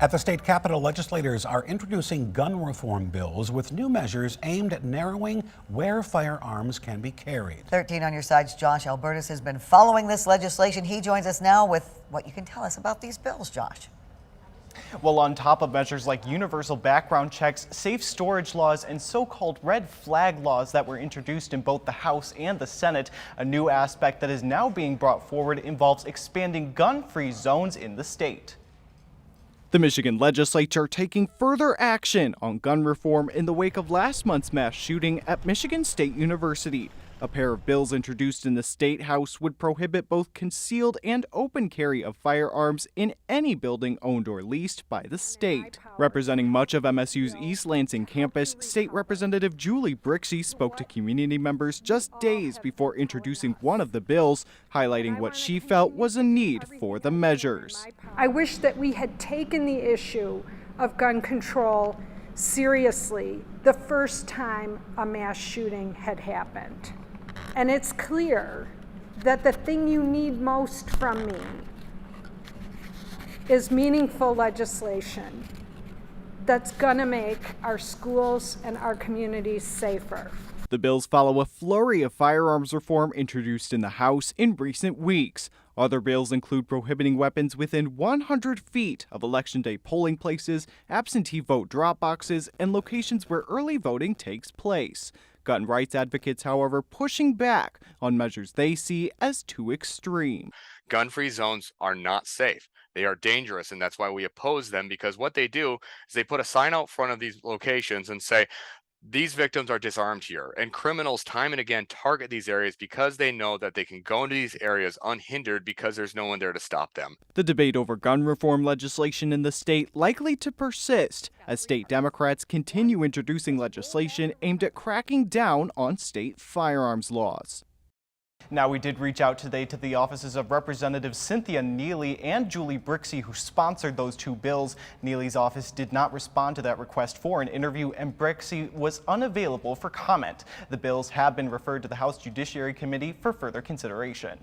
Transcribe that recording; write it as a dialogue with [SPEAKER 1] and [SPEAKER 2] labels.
[SPEAKER 1] At the state capitol, legislators are introducing gun reform bills with new measures aimed at narrowing where firearms can be carried.
[SPEAKER 2] 13 on your side's Josh Albertus has been following this legislation. He joins us now with what you can tell us about these bills, Josh.
[SPEAKER 3] Well, on top of measures like universal background checks, safe storage laws, and so-called red flag laws that were introduced in both the House and the Senate, a new aspect that is now being brought forward involves expanding gun-free zones in the state. The Michigan legislature taking further action on gun reform in the wake of last month's mass shooting at Michigan State University. A pair of bills introduced in the State House would prohibit both concealed and open carry of firearms in any building owned or leased by the state. Representing much of MSU's East Lansing campus, State Representative Julie Brixey spoke to community members just days before introducing one of the bills, highlighting what she felt was a need for the measures.
[SPEAKER 4] I wish that we had taken the issue of gun control seriously the first time a mass shooting had happened. And it's clear that the thing you need most from me is meaningful legislation that's gonna make our schools and our communities safer.
[SPEAKER 3] The bills follow a flurry of firearms reform introduced in the House in recent weeks. Other bills include prohibiting weapons within 100 feet of Election Day polling places, absentee vote drop boxes, and locations where early voting takes place. Gun rights advocates, however, pushing back on measures they see as too extreme.
[SPEAKER 5] Gun-free zones are not safe. They are dangerous, and that's why we oppose them, because what they do is they put a sign out front of these locations and say, these victims are disarmed here, and criminals time and again target these areas because they know that they can go into these areas unhindered because there's no one there to stop them.
[SPEAKER 3] The debate over gun reform legislation in the state likely to persist as state Democrats continue introducing legislation aimed at cracking down on state firearms laws. Now, we did reach out today to the offices of Representatives Cynthia Neely and Julie Brixey, who sponsored those two bills. Neely's office did not respond to that request for an interview, and Brixey was unavailable for comment. The bills have been referred to the House Judiciary Committee for further consideration.